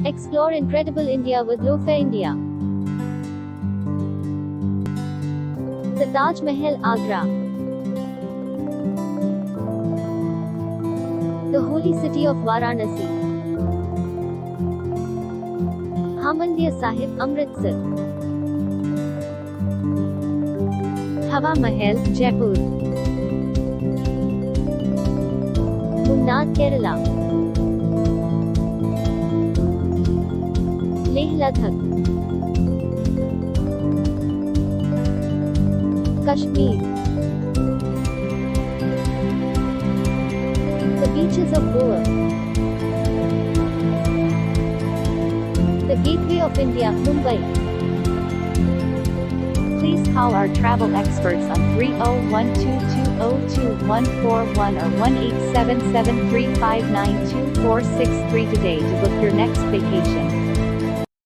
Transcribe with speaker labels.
Speaker 1: Explore incredible India with Lowfareindia. The Taj Mahal, Agra. The holy city of Varanasi. Harmandir Sahib, Amritsar. Hawa Mahal, Jaipur. Munnar, Kerala. Leh Ladakh. Kashmir. The beaches of Goa. The gateway of India, Mumbai.
Speaker 2: Please call our travel experts on 30122022141 or 18773592463 today to book your next vacation.